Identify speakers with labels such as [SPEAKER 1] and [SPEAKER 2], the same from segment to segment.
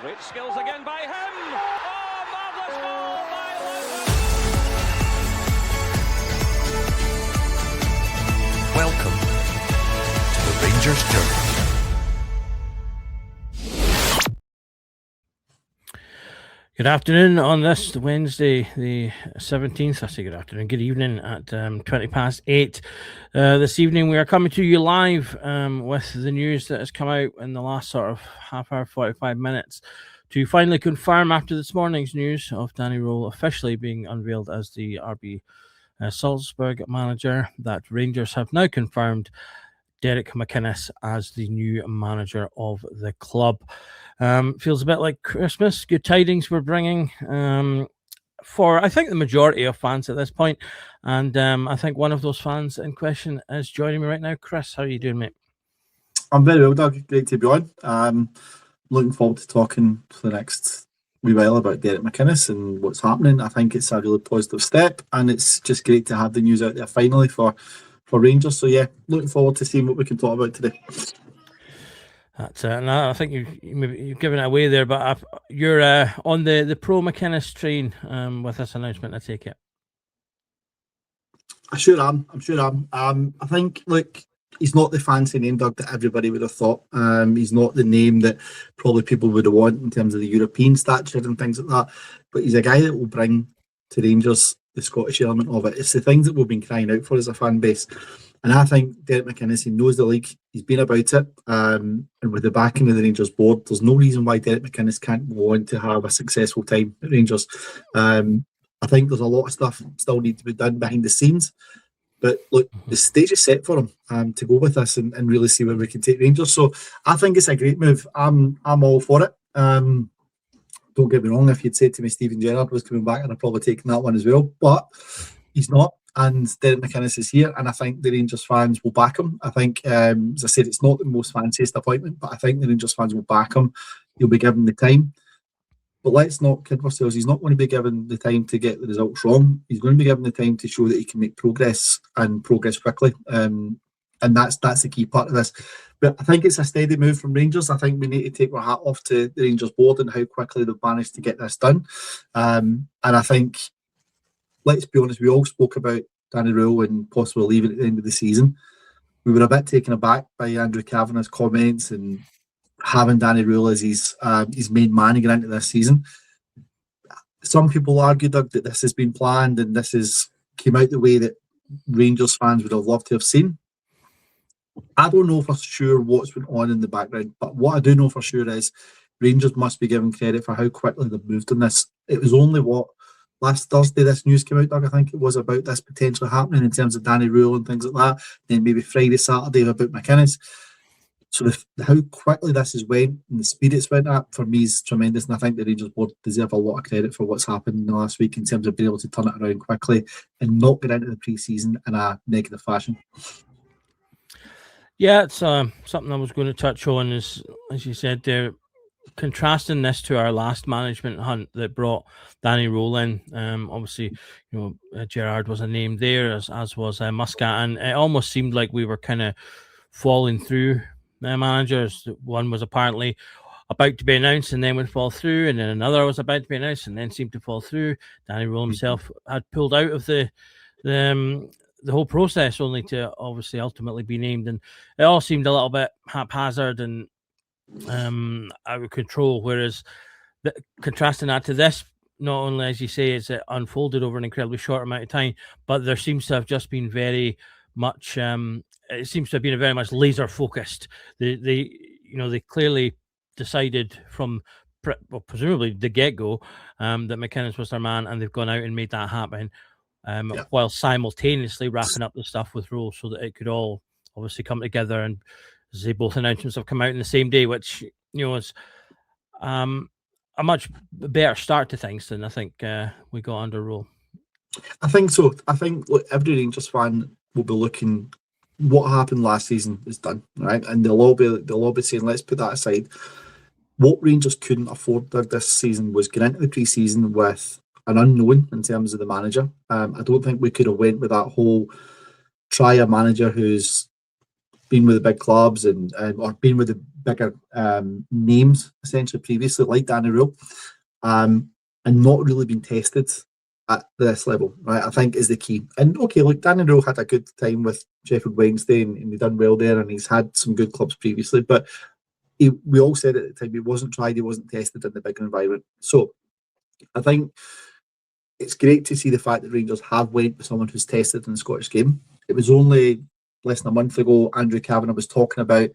[SPEAKER 1] Great skills again by him. Oh, marvellous goal by Logan.
[SPEAKER 2] Welcome to the Rangers Journey.
[SPEAKER 3] Good afternoon on this Wednesday, the 17th. I say good afternoon, good evening at 20 past 8. This evening we are coming to you live with the news that has come out in the last sort of half hour, 45 minutes to finally confirm after this morning's news of Danny Röhl officially being unveiled as the RB Salzburg manager that Rangers have now confirmed Derek McInnes as the new manager of the club. Feels a bit like Christmas. Good tidings we're bringing for, I think, the majority of fans at this point. And I think one of those fans in question is joining me right now. Chris, how are you doing, mate?
[SPEAKER 4] I'm very well, Doug. Great to be on. Looking forward to talking for the next wee while about Derek McInnes and what's happening. I think it's a really positive step, and it's just great to have the news out there finally for Rangers. So yeah, looking forward to seeing what we can talk about today.
[SPEAKER 3] That's no, I think you've given it away there, but you're on the pro McInnes train with this announcement, I take it.
[SPEAKER 4] I sure am. I think, look, he's not the fancy name, Doug, that everybody would have thought. He's not the name that probably people would have wanted in terms of the European stature and things like that. But he's a guy that will bring to Rangers the Scottish element of it. It's the things that we've been crying out for as a fan base. And I think Derek McInnes, he knows the league. He's been about it. And with the backing of the Rangers board, there's no reason why Derek McInnes can't go on to have a successful time at Rangers. I think there's a lot of stuff still need to be done behind the scenes. But look, the stage is set for him to go with us and really see where we can take Rangers. So I think it's a great move. I'm all for it. Don't get me wrong, if you'd said to me Steven Gerrard was coming back, I'd have probably taken that one as well. But he's not. And Derek McInnes is here, and I think the Rangers fans will back him. I think, as I said, it's not the most fanciest appointment, but I think the Rangers fans will back him. He'll be given the time. But let's not kid ourselves. He's not going to be given the time to get the results wrong. He's going to be given the time to show that he can make progress and progress quickly. And that's the key part of this. But I think it's a steady move from Rangers. I think we need to take our hat off to the Rangers board and how quickly they've managed to get this done. And I think, let's be honest, we all spoke about Danny Röhl and possibly leaving at the end of the season. We were a bit taken aback by Andrew Kavanagh's comments and having Danny Röhl as his main man going into this season. Some people argue, Doug, that this has been planned and this came out the way that Rangers fans would have loved to have seen. I don't know for sure what's been on in the background, but what I do know for sure is Rangers must be given credit for how quickly they've moved on this. It was only last Thursday this news came out, Doug, I think it was, about this potentially happening in terms of Danny Röhl and things like that. Then maybe Friday, Saturday about McInnes. So how quickly this has went and the speed it's went at, for me, is tremendous. And I think the Rangers board deserve a lot of credit for what's happened in the last week in terms of being able to turn it around quickly and not get into the pre-season in a negative fashion.
[SPEAKER 3] Yeah, it's something I was going to touch on, as you said there, contrasting this to our last management hunt that brought Danny Röhl in. Obviously, Gerrard was a name there, as was Muscat, and it almost seemed like we were kind of falling through managers. One was apparently about to be announced and then would fall through, and then another was about to be announced and then seemed to fall through. Danny Röhl himself had pulled out of the whole process, only to obviously ultimately be named, and it all seemed a little bit haphazard and out of control. Whereas contrasting that to this, not only, as you say, it's unfolded over an incredibly short amount of time, but there seems to have just been very much. It seems to have been very much laser focused. They clearly decided from presumably the get go that McInnes was their man, and they've gone out and made that happen. While simultaneously wrapping up the stuff with Röhl so that it could all obviously come together. And as I say, both announcements have come out in the same day, which is a much better start to things than I think we got under Röhl.
[SPEAKER 4] I think so. I think every Rangers fan will be looking. What happened last season is done, right? And they'll all be saying, let's put that aside. What Rangers couldn't afford this season was get into the pre-season with an unknown in terms of the manager. I don't think we could have went with that whole try a manager who's been with the big clubs and or been with the bigger names essentially previously, like Danny Röhl, and not really been tested at this level, right? I think is the key. And okay, look, Danny Röhl had a good time with Sheffield Wednesday and he done well there, and he's had some good clubs previously, but we all said at the time he wasn't tried, he wasn't tested in the bigger environment. So I think it's great to see the fact that Rangers have went with someone who's tested in the Scottish game. It was only less than a month ago Andrew Kavanagh was talking about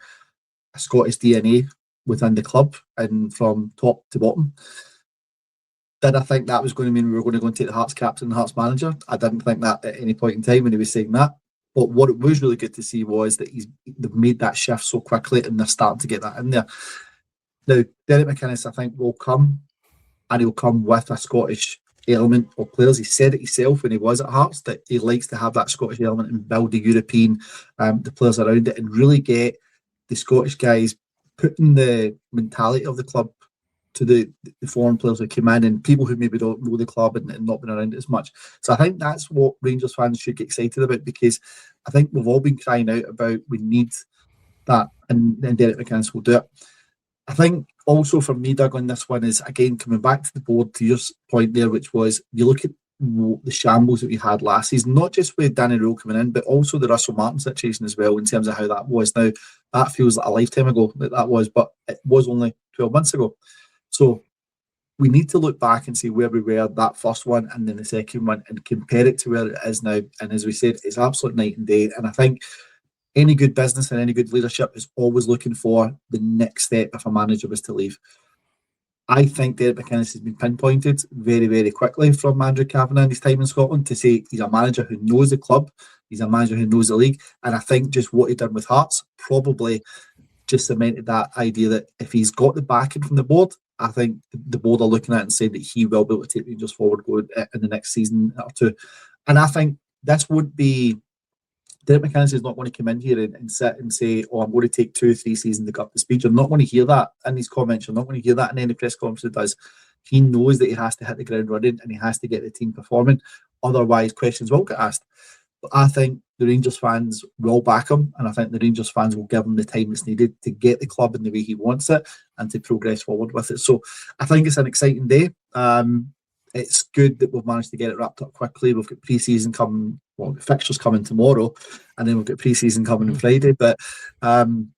[SPEAKER 4] a Scottish DNA within the club and from top to bottom. Did I think that was going to mean we were going to go and take the Hearts captain and Hearts manager? I didn't think that at any point in time when he was saying that. But what it was really good to see was that they've made that shift so quickly and they're starting to get that in there. Now, Derek McInnes, I think, will come, and he'll come with a Scottish element of players. He said it himself when he was at Hearts that he likes to have that Scottish element and build the European, the players around it, and really get the Scottish guys putting the mentality of the club to the foreign players who came in and people who maybe don't know the club and not been around it as much. So I think that's what Rangers fans should get excited about, because I think we've all been crying out about we need that, and Derek McInnes will do it. I think also for me, Doug, on this one is, again, coming back to the board, to your point there, which was you look at the shambles that we had last season, not just with Danny Röhl coming in, but also the Russell Martin situation as well, in terms of how that was. Now, that feels like a lifetime ago that was, but it was only 12 months ago. So we need to look back and see where we were that first one and then the second one and compare it to where it is now. And as we said, it's absolute night and day. And I think any good business and any good leadership is always looking for the next step if a manager was to leave. I think Derek McInnes has been pinpointed very, very quickly from Andrew Kavanagh in his time in Scotland to say he's a manager who knows the club, he's a manager who knows the league, and I think just what he done with Hearts probably just cemented that idea that if he's got the backing from the board, I think the board are looking at it and saying that he will be able to take Rangers forward going in the next season or two. And I think this would be, Derek McInnes is not going to come in here and sit and say, oh, I'm going to take 2 or 3 seasons to get up to speed. You're not going to hear that in his comments. You're not going to hear that in any press conference he does. He knows that he has to hit the ground running and he has to get the team performing. Otherwise, questions will get asked. But I think the Rangers fans will back him, and I think the Rangers fans will give him the time that's needed to get the club in the way he wants it and to progress forward with it. So I think it's an exciting day. It's good that we've managed to get it wrapped up quickly. We've got pre-season coming, well, the fixtures coming tomorrow, and then we've got pre-season coming on Friday. But I'm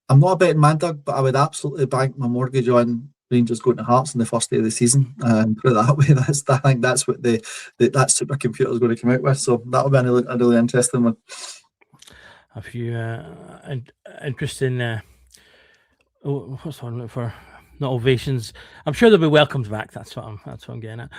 [SPEAKER 4] not a betting man, Doug, but I would absolutely bank my mortgage on Rangers going to Hearts on the first day of the season. And put it that way, I think that's what that supercomputer is going to come out with. So that'll be a really interesting one.
[SPEAKER 3] A few interesting. What's on it for? Not ovations. I'm sure they'll be welcomed back. That's what I'm getting at.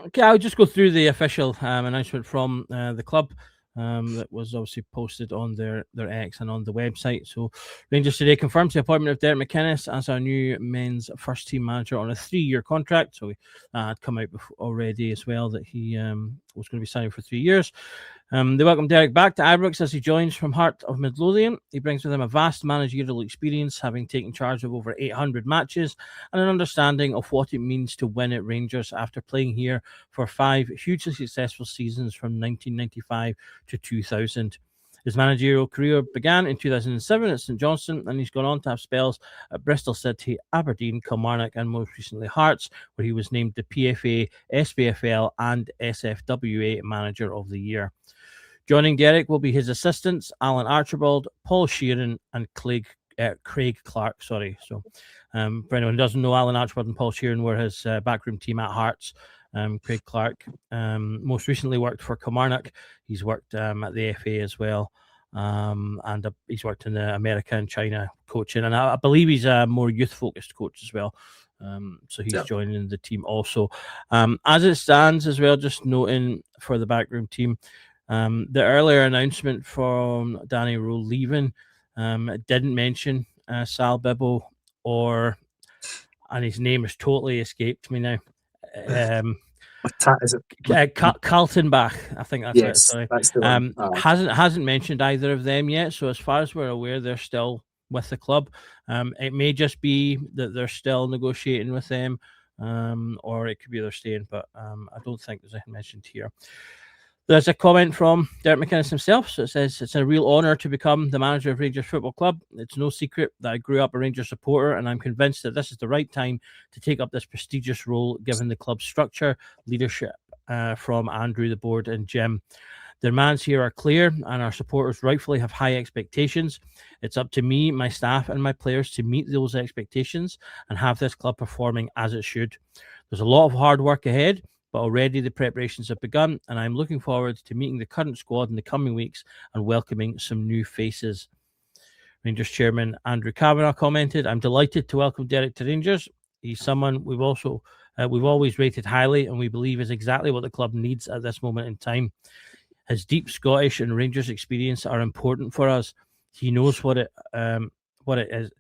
[SPEAKER 3] Okay, I'll just go through the official announcement from the club. That was obviously posted on their X and on the website. So Rangers today confirms the appointment of Derek McInnes as our new men's first team manager on a 3-year contract. So had come out already as well that he was going to be signing for 3 years. They welcome Derek back to Ibrox as he joins from Heart of Midlothian. He brings with him a vast managerial experience, having taken charge of over 800 matches and an understanding of what it means to win at Rangers after playing here for 5 hugely successful seasons from 1995 to 2000. His managerial career began in 2007 at St Johnstone, and he's gone on to have spells at Bristol City, Aberdeen, Kilmarnock, and most recently Hearts, where he was named the PFA, SPFL, and SFWA Manager of the Year. Joining Derek will be his assistants, Alan Archibald, Paul Sheeran, and Craig Clark. So, for anyone who doesn't know, Alan Archibald and Paul Sheeran were his backroom team at Hearts. Craig Clark most recently worked for Kilmarnock. He's worked at the FA as well, and he's worked in America and China coaching, and I believe he's a more youth-focused coach as well. So he's joining the team also. As it stands as well, just noting for the backroom team, the earlier announcement from Danny Röhl leaving didn't mention Sal Bibbo, and his name has totally escaped me now.
[SPEAKER 4] Is it
[SPEAKER 3] Kaltenbach? I think that's it. Sorry,
[SPEAKER 4] that's the one.
[SPEAKER 3] Hasn't mentioned either of them yet. So as far as we're aware, they're still with the club. It may just be that they're still negotiating with them, or it could be they're staying. But I don't think there's anything mentioned here. There's a comment from Derek McInnes himself. So it says, it's a real honour to become the manager of Rangers Football Club. It's no secret that I grew up a Rangers supporter, and I'm convinced that this is the right time to take up this prestigious role, given the club's structure, leadership from Andrew, the board, and Jim. The demands here are clear, and our supporters rightfully have high expectations. It's up to me, my staff, and my players to meet those expectations and have this club performing as it should. There's a lot of hard work ahead, but already the preparations have begun, and I'm looking forward to meeting the current squad in the coming weeks and welcoming some new faces. Rangers chairman Andrew Kavanagh commented, I'm delighted to welcome Derek to Rangers. He's someone we've always rated highly, and we believe is exactly what the club needs at this moment in time. His deep Scottish and Rangers experience are important for us. He knows what it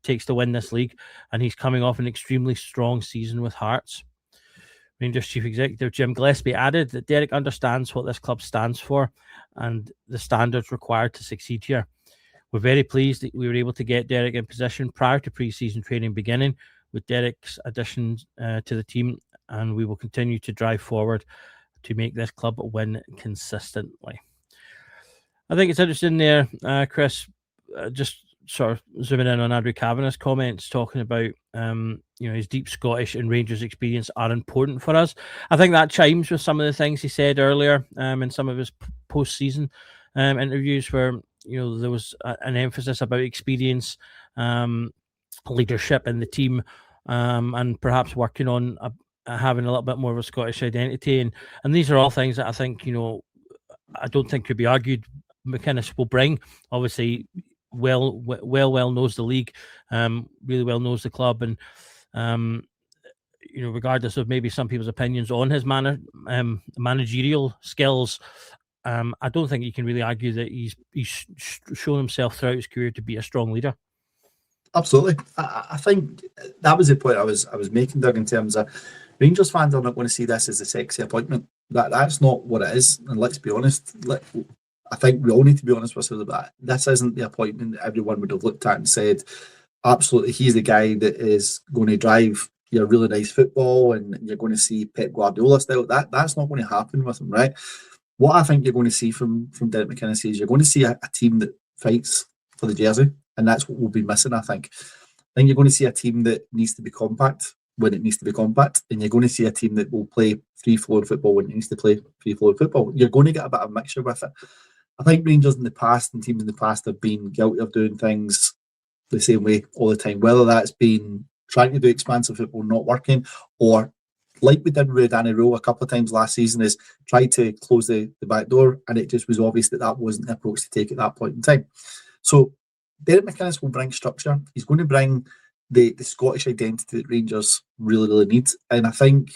[SPEAKER 3] takes to win this league, and he's coming off an extremely strong season with Hearts. Rangers Chief Executive Jim Gillespie added that Derek understands what this club stands for and the standards required to succeed here. We're very pleased that we were able to get Derek in position prior to pre-season training beginning with Derek's addition to the team, and we will continue to drive forward to make this club win consistently. I think it's interesting there, Chris, just sort of zooming in on Andrew Kavanagh's comments, talking about his deep Scottish and Rangers experience are important for us. I think that chimes with some of the things he said earlier in some of his post-season interviews, where there was an emphasis about experience, leadership in the team, and perhaps working on having a little bit more of a Scottish identity, and these are all things that I think I don't think could be argued McInnes will bring. Obviously, well knows the league, really well knows the club, and regardless of maybe some people's opinions on his managerial skills, I don't think you can really argue that he's shown himself throughout his career to be a strong leader.
[SPEAKER 4] Absolutely. I think that was the point I was making, Doug, in terms of Rangers fans are not going to see this as a sexy appointment. That's not what it is. And let's be honest, I think we all need to be honest with ourselves about that. This isn't the appointment that everyone would have looked at and said, absolutely, he's the guy that is going to drive your really nice football and you're going to see Pep Guardiola style. That's not going to happen with him, right? What I think you're going to see from Derek McInnes is you're going to see a team that fights for the jersey, and that's what we'll be missing, I think. I think you're going to see a team that needs to be compact when it needs to be compact, and you're going to see a team that will play free-flowing football when it needs to play free-flowing football. You're going to get a bit of a mixture with it. I think Rangers in the past and teams in the past have been guilty of doing things the same way all the time, whether that's been trying to do expansive football not working, or like we did with Danny Röhl a couple of times last season, is try to close the back door, and it just was obvious that wasn't the approach to take at that point in time. So Derek McInnes will bring structure. He's going to bring the Scottish identity that Rangers really, really need. And I think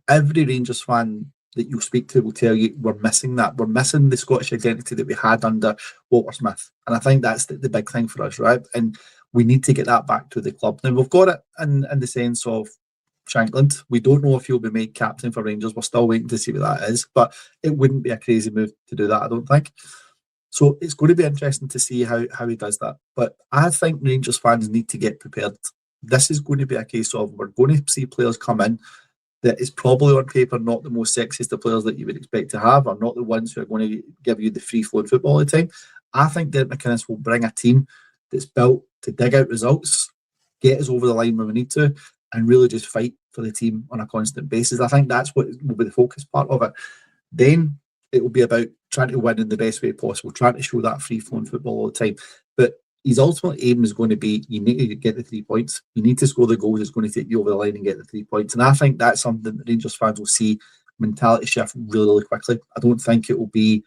[SPEAKER 4] every Rangers fan that you'll speak to will tell you we're missing that. We're missing the Scottish identity that we had under Walter Smith. And I think that's the big thing for us, right? And we need to get that back to the club. Now, we've got it in the sense of Shankland. We don't know if he'll be made captain for Rangers. We're still waiting to see what that is. But it wouldn't be a crazy move to do that, I don't think. So it's going to be interesting to see how he does that. But I think Rangers fans need to get prepared. This is going to be a case of we're going to see players come in that is probably on paper not the most sexiest of players that you would expect to have, or not the ones who are going to give you the free-flowing football all the time. I think Derek McInnes will bring a team that's built to dig out results, get us over the line when we need to, and really just fight for the team on a constant basis. I think that's what will be the focus part of it. Then it will be about trying to win in the best way possible, trying to show that free-flowing football all the time. But his ultimate aim is going to be, you need to get the 3 points. You need to score the goals that's going to take you over the line and get the 3 points. And I think that's something that Rangers fans will see mentality shift really, really quickly. I don't think it will be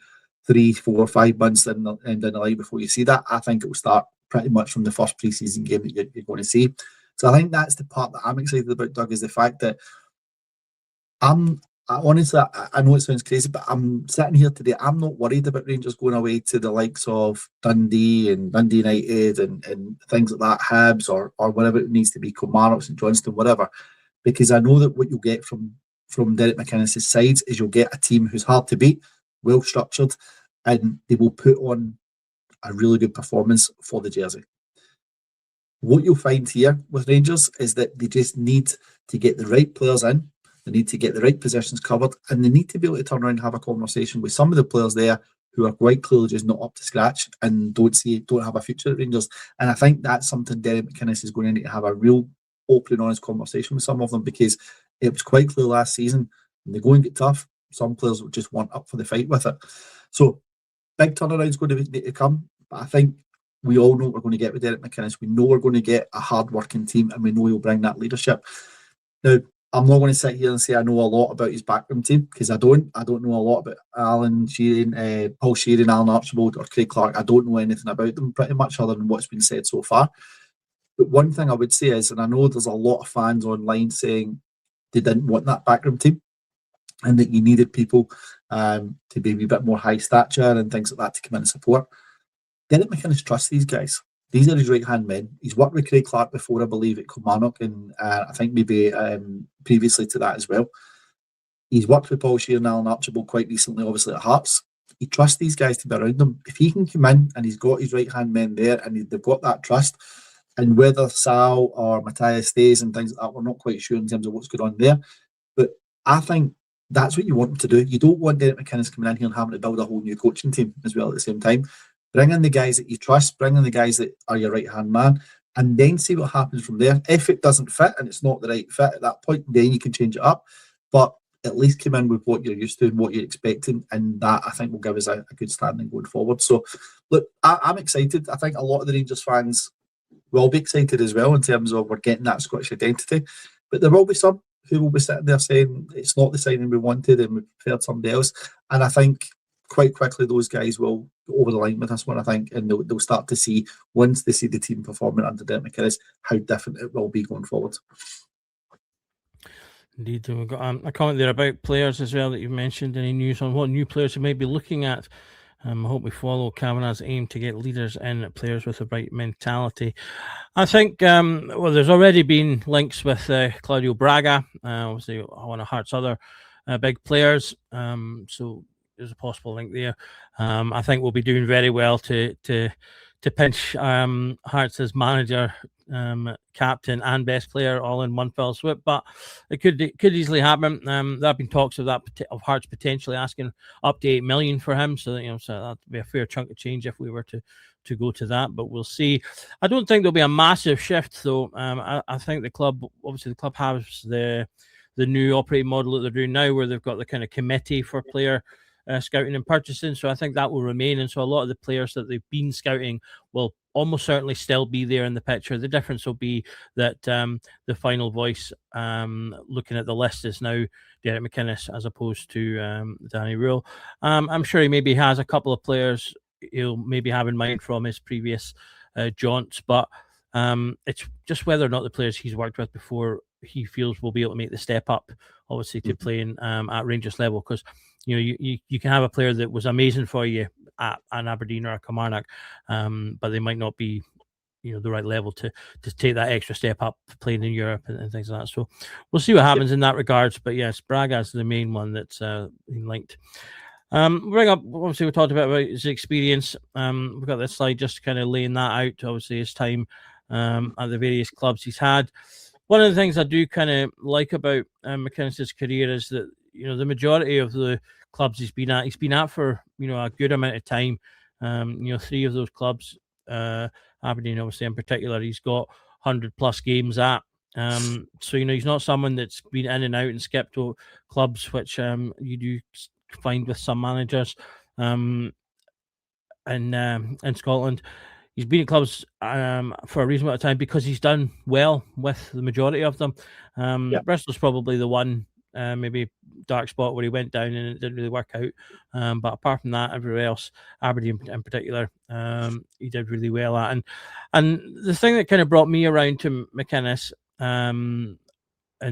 [SPEAKER 4] 3, 4, 5 months down the line before you see that. I think it will start pretty much from the first pre-season game that you're going to see. So I think that's the part that I'm excited about, Doug, is the fact that honestly, I know it sounds crazy, but I'm sitting here today, I'm not worried about Rangers going away to the likes of Dundee and Dundee United and things like that, Hibs or whatever it needs to be, Kilmarnock, St Johnstone, whatever, because I know that what you'll get from Derek McInnes' sides is you'll get a team who's hard to beat, well structured, and they will put on a really good performance for the jersey. What you'll find here with Rangers is that they just need to get the right players in They need to get the right positions covered, and they need to be able to turn around and have a conversation with some of the players there who are quite clearly just not up to scratch and don't have a future at Rangers. And I think that's something Derek McInnes is going to need to have a real open and honest conversation with some of them, because it was quite clear last season when the going get tough, some players just weren't up for the fight with it. So big turnaround's going to need to come, but I think we all know what we're going to get with Derek McInnes. We know we're going to get a hard-working team, and we know he'll bring that leadership. Now, I'm not going to sit here and say I know a lot about his backroom team, because I don't. I don't know a lot about Alan Sheeran, Paul Sheeran, Alan Archibald, or Craig Clark. I don't know anything about them pretty much other than what's been said so far. But one thing I would say is, and I know there's a lot of fans online saying they didn't want that backroom team and that you needed people to be a bit more high stature and things like that to come in and support. Derek McInnes trusts these guys. These are his right-hand men. He's worked with Craig Clark before, I believe, at Kilmarnock, and I think maybe previously to that as well. He's worked with Paul Sheeran and Alan Archibald quite recently, obviously, at Hearts. He trusts these guys to be around him. If he can come in and he's got his right-hand men there and they've got that trust, and whether Sal or Matthias stays and things like that, we're not quite sure in terms of what's going on there. But I think that's what you want him to do. You don't want Derek McInnes coming in here and having to build a whole new coaching team as well at the same time. Bring in the guys that you trust, bring in the guys that are your right-hand man, and then see what happens from there. If it doesn't fit and it's not the right fit at that point, then you can change it up. But at least come in with what you're used to and what you're expecting, and that, I think, will give us a good standing going forward. So, look, I'm excited. I think a lot of the Rangers fans will be excited as well in terms of we're getting that Scottish identity. But there will be some who will be sitting there saying it's not the signing we wanted and we preferred somebody else. And I think quite quickly those guys will go over the line with this one, I think, and they'll start to see, once they see the team performing under Derek McInnes, how different it will be going forward.
[SPEAKER 3] Indeed, we've got a comment there about players as well that you've mentioned. Any news on what new players you may be looking at? I hope we follow Kavanagh's aim to get leaders in, players with the right mentality. I think, there's already been links with Claudio Braga, obviously one of Hearts' other big players. So there's a possible link there. I think we'll be doing very well to pinch Hearts as manager, captain, and best player all in one fell swoop. But it could easily happen. There have been talks of Hearts potentially asking up to $8 million for him. So so that'd be a fair chunk of change if we were to go to that. But we'll see. I don't think there'll be a massive shift though. I think the club has the new operating model that they're doing now, where they've got the kind of committee for player scouting and purchasing. So I think that will remain. And so a lot of the players that they've been scouting will almost certainly still be there in the picture. The difference will be that the final voice looking at the list is now Derek McInnes as opposed to Danny Röhl. I'm sure he maybe has a couple of players he'll maybe have in mind from his previous jaunts, but it's just whether or not the players he's worked with before he feels will be able to make the step up, obviously, to playing at Rangers level. Because you can have a player that was amazing for you at an Aberdeen or a Kilmarnock, but they might not be the right level to take that extra step up playing in Europe and things like that. So we'll see what happens in that regards. But yes, Braga's the main one that's linked. Bring up, obviously, we talked about his experience. We've got this slide just kind of laying that out, obviously, his time at the various clubs he's had. One of the things I do kind of like about McInnes' career is that, the majority of the clubs he's been at for, a good amount of time. 3 of those clubs, Aberdeen, obviously, in particular, he's got 100+ games at. So, he's not someone that's been in and out and skipped to clubs, which you do find with some managers in Scotland. He's been at clubs for a reasonable amount of time because he's done well with the majority of them. Bristol's probably the one maybe dark spot where he went down and it didn't really work out. But apart from that, everywhere else, Aberdeen in particular, he did really well at. And the thing that kind of brought me around to McInnes in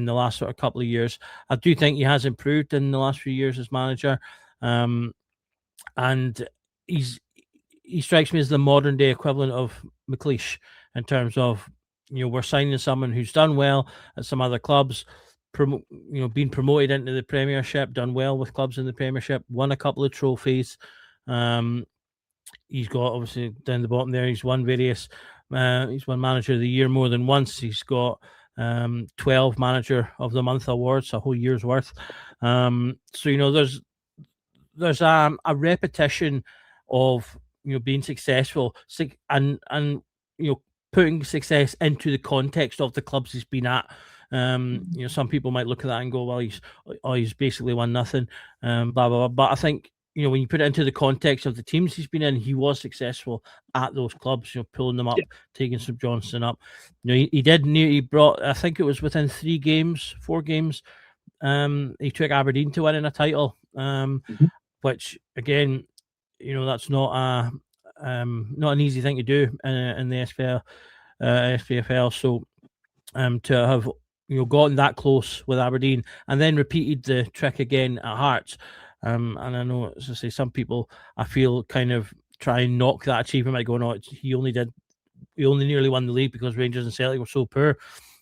[SPEAKER 3] the last sort of couple of years, I do think he has improved in the last few years as manager. And he strikes me as the modern day equivalent of McLeish in terms of, we're signing someone who's done well at some other clubs, been promoted into the Premiership, done well with clubs in the Premiership, won a couple of trophies. He's got, obviously, down the bottom there, he's won various, he's won Manager of the Year more than once. He's got 12 Manager of the Month awards, a whole year's worth. So there's a repetition of being successful and putting success into the context of the clubs he's been at. Some people might look at that and go, well, he's basically won nothing, blah blah blah. But I think when you put it into the context of the teams he's been in, he was successful at those clubs. Pulling them up, taking St Johnstone up. He brought. I think it was within 4 games. He took Aberdeen to winning a title. Which again, that's not an easy thing to do in the SPFL. So to have gotten that close with Aberdeen and then repeated the trick again at Hearts, and I know, as I say, some people I feel kind of try and knock that achievement by going, he only nearly won the league because Rangers and Celtic were so poor.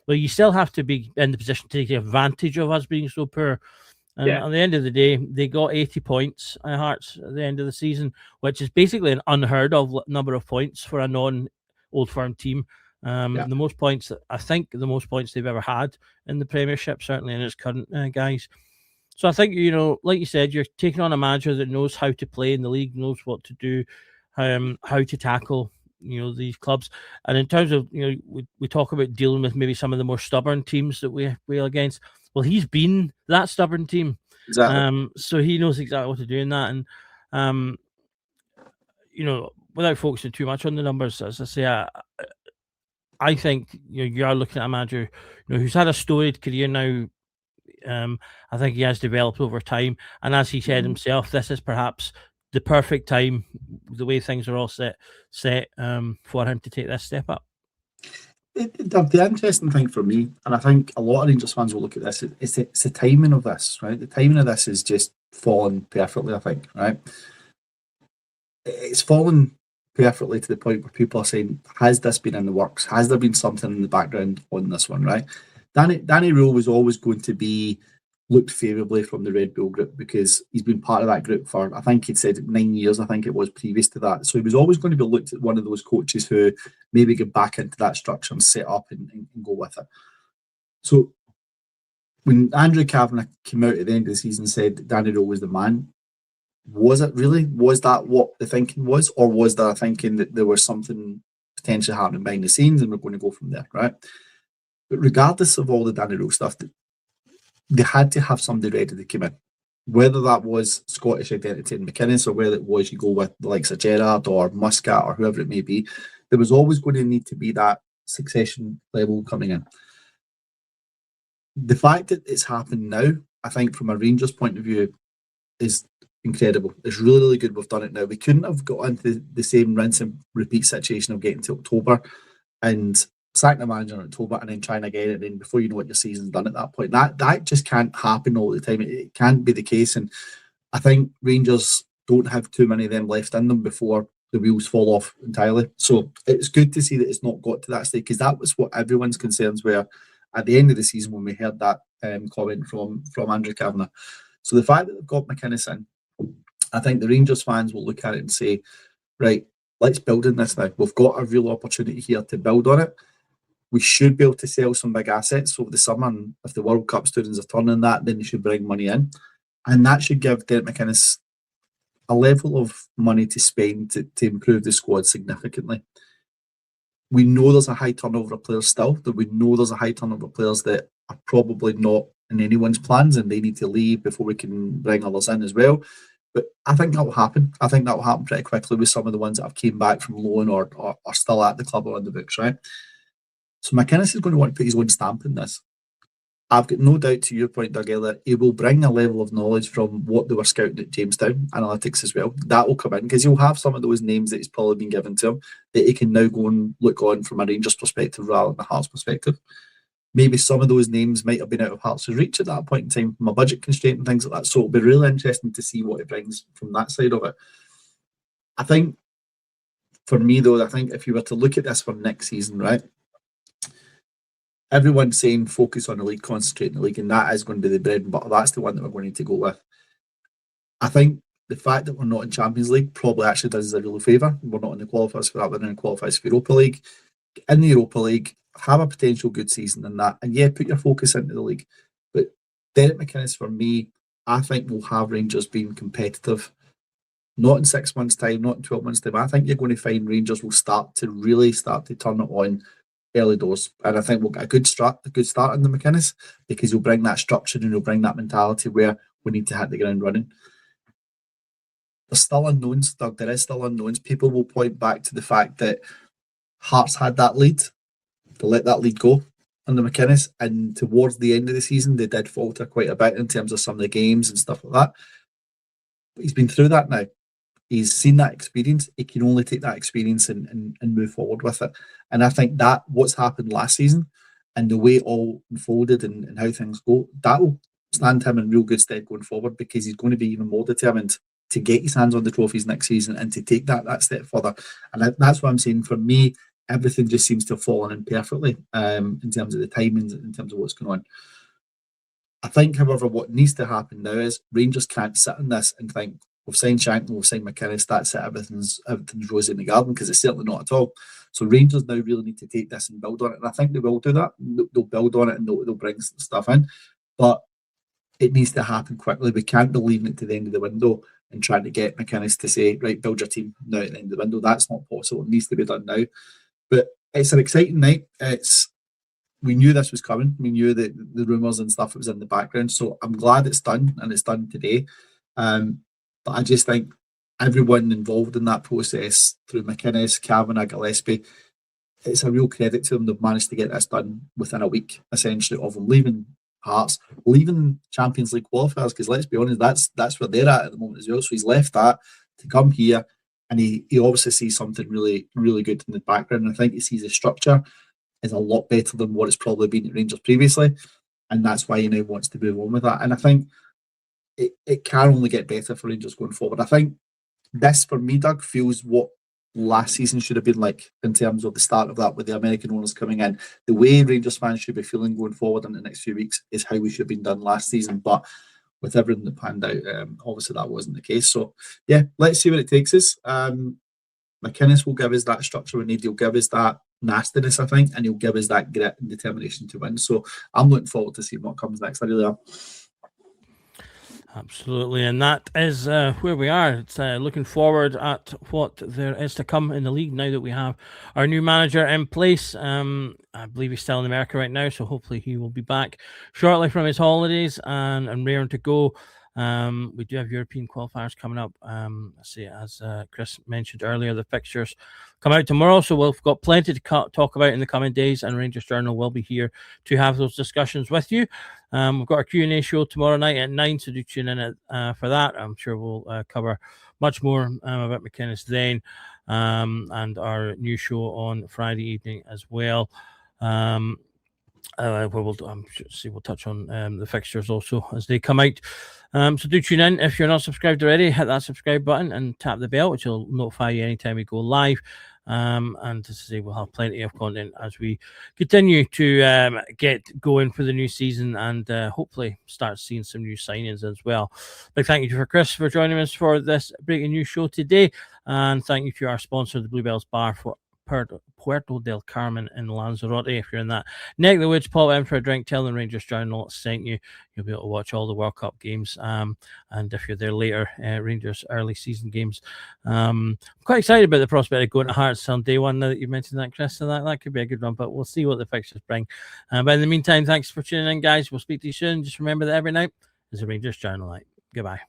[SPEAKER 3] Well, you still have to be in the position to take advantage of us being so poor. And at the end of the day, they got 80 points at Hearts at the end of the season, which is basically an unheard of number of points for a non-Old Firm team. The most points they've ever had in the Premiership, certainly in its current guys. So I think, like you said, you're taking on a manager that knows how to play in the league, knows what to do, how to tackle these clubs. And in terms of we talk about dealing with maybe some of the more stubborn teams that we wheel against. Well, he's been that stubborn team.
[SPEAKER 4] Exactly.
[SPEAKER 3] So he knows exactly what to do in that. And without focusing too much on the numbers, as I say, I think you are looking at a manager who's had a storied career now. I think he has developed over time, and as he said himself, this is perhaps the perfect time, the way things are all set for him to take this step up.
[SPEAKER 4] The interesting thing for me, and I think a lot of Rangers fans will look at this, it's the timing of this, right? The timing of this is just fallen perfectly, I think, right? It's fallen perfectly to the point where people are saying, has this been in the works? Has there been something in the background on this one, right? Danny Röhl was always going to be looked favourably from the Red Bull group because he's been part of that group for, I think he'd said 9 years, I think it was previous to that. So he was always going to be looked at one of those coaches who maybe get back into that structure and set up and go with it. So when Andrew Kavanagh came out at the end of the season and said Danny Röhl was the man, was it really? Was that what the thinking was? Or was there a thinking that there was something potentially happening behind the scenes and we're going to go from there, right? But regardless of all the Danny Röhl stuff, they had to have somebody ready to come in. Whether that was Scottish identity in McInnes or whether it was you go with the likes of Gerrard or Muscat or whoever it may be, there was always going to need to be that succession level coming in. The fact that it's happened now, I think from a Rangers point of view, is incredible. It's really, really good we've done it now. We couldn't have got into the same rinse and repeat situation of getting to October and sacking the manager in October and then trying again, and then before you know what, your season's done at that point. That just can't happen all the time. It can't be the case, and I think Rangers don't have too many of them left in them before the wheels fall off entirely. So it's good to see that it's not got to that stage, because that was what everyone's concerns were at the end of the season when we heard that comment from Andrew Kavanagh. So the fact that they've got McInnes in, I think the Rangers fans will look at it and say, right, let's build on this now. We've got a real opportunity here to build on it. We should be able to sell some big assets over the summer, and if the World Cup students are turning that, then they should bring money in. And that should give Derek McInnes a level of money to spend to improve the squad significantly. We know there's a high turnover of players still, that we know there's a high turnover of players that are probably not in anyone's plans and they need to leave before we can bring others in as well. But I think that will happen. I think that will happen pretty quickly with some of the ones that have came back from loan or are still at the club or on the books, right? So McInnes is going to want to put his own stamp in this. I've got no doubt, to your point, Doug, that he will bring a level of knowledge from what they were scouting at Jamestown Analytics as well. That will come in, because he'll have some of those names that he's probably been given to him that he can now go and look on from a Rangers perspective rather than a Hearts perspective. Maybe some of those names might have been out of Hearts' reach at that point in time from a budget constraint and things like that. So it'll be really interesting to see what he brings from that side of it. I think, for me though, I think if you were to look at this for next season, right, everyone's saying focus on the league, concentrate on the league, and that is going to be the bread and butter. That's the one that we're going to go with. I think the fact that we're not in Champions League probably actually does us a real favour. We're not in the qualifiers for that, we're in the qualifiers for Europa League. In the Europa League, have a potential good season in that, and yeah, put your focus into the league. But Derek McInnes, for me, I think will have Rangers being competitive. Not in 6 months' time, not in 12 months' time. I think you're going to find Rangers will start to turn it on early doors. And I think we'll get a good start in the McInnes, because he'll bring that structure and he'll bring that mentality where we need to hit the ground running. There's still unknowns, Doug. There is still unknowns. People will point back to the fact that Hearts had that lead. They let that lead go on the McInnes, and towards the end of the season, they did falter quite a bit in terms of some of the games and stuff like that. But he's been through that now. He's seen that experience. He can only take that experience and move forward with it. And I think that what's happened last season and the way it all unfolded and how things go, that will stand him in real good stead going forward, because he's going to be even more determined to get his hands on the trophies next season and to take that step further. And that's what I'm saying. For me, everything just seems to have fallen in perfectly in terms of the timings, in terms of what's going on. I think, however, what needs to happen now is Rangers can't sit in this and think, we've signed Shankland, we've signed McInnes, that's it, everything's rosy in the garden, because it's certainly not at all. So Rangers now really need to take this and build on it, and I think they will do that. They'll build on it and they'll bring stuff in, but it needs to happen quickly. We can't be leaving it to the end of the window and trying to get McInnes to say, right, build your team now at the end of the window. That's not possible. It needs to be done now. But it's an exciting night. We knew this was coming. We knew that the rumours and stuff that was in the background. So I'm glad it's done, and it's done today. But I just think everyone involved in that process, through McInnes, Kavanagh, Gillespie, it's a real credit to them. They've managed to get this done within a week, essentially, of them leaving Hearts, leaving Champions League qualifiers, because let's be honest, that's where they're at the moment as well. So he's left that to come here, and he obviously sees something really, really good in the background. And I think he sees the structure is a lot better than what it's probably been at Rangers previously, and that's why he now wants to move on with that. And I think it can only get better for Rangers going forward. I think this, for me, Doug, feels what last season should have been like in terms of the start of that, with the American owners coming in. The way Rangers fans should be feeling going forward in the next few weeks is how we should have been done last season. But with everything that panned out, obviously that wasn't the case. So yeah, let's see what it takes us. McInnes will give us that structure we need. He'll give us that nastiness, I think, and he'll give us that grit and determination to win. So I'm looking forward to seeing what comes next. I really am.
[SPEAKER 3] Absolutely, and that is where we are. It's looking forward at what there is to come in the league now that we have our new manager in place. I believe he's still in America right now, so hopefully he will be back shortly from his holidays and raring to go. We do have European qualifiers coming up. Let's see, as Chris mentioned earlier, the fixtures come out tomorrow, so we've got plenty to talk about in the coming days, and Rangers Journal will be here to have those discussions with you. We've got our Q&A show tomorrow night at 9, so do tune in for that. I'm sure we'll cover much more about McInnes then, and our new show on Friday evening as well. We'll touch on the fixtures also as they come out. So do tune in. If you're not subscribed already, hit that subscribe button and tap the bell, which will notify you anytime we go live. And to say, we'll have plenty of content as we continue to get going for the new season, and hopefully start seeing some new signings as well. Big thank you for Chris for joining us for this breaking news show today, and thank you to our sponsor, the Bluebells Bar, for Puerto del Carmen in Lanzarote. If you're in that neck of the woods, pop in for a drink, tell them Rangers Journal sent you. You'll be able to watch all the World Cup games, and if you're there later, Rangers early season games. I'm quite excited about the prospect of going to Hearts on day one now that you've mentioned that, Chris, so that could be a good one, but we'll see what the fixtures bring. But in the meantime, thanks for tuning in, guys. We'll speak to you soon. Just remember that every night is a Rangers Journal night. Goodbye.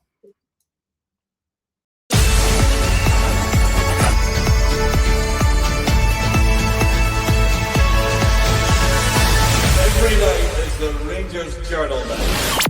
[SPEAKER 1] Every night is the Rangers Journal night.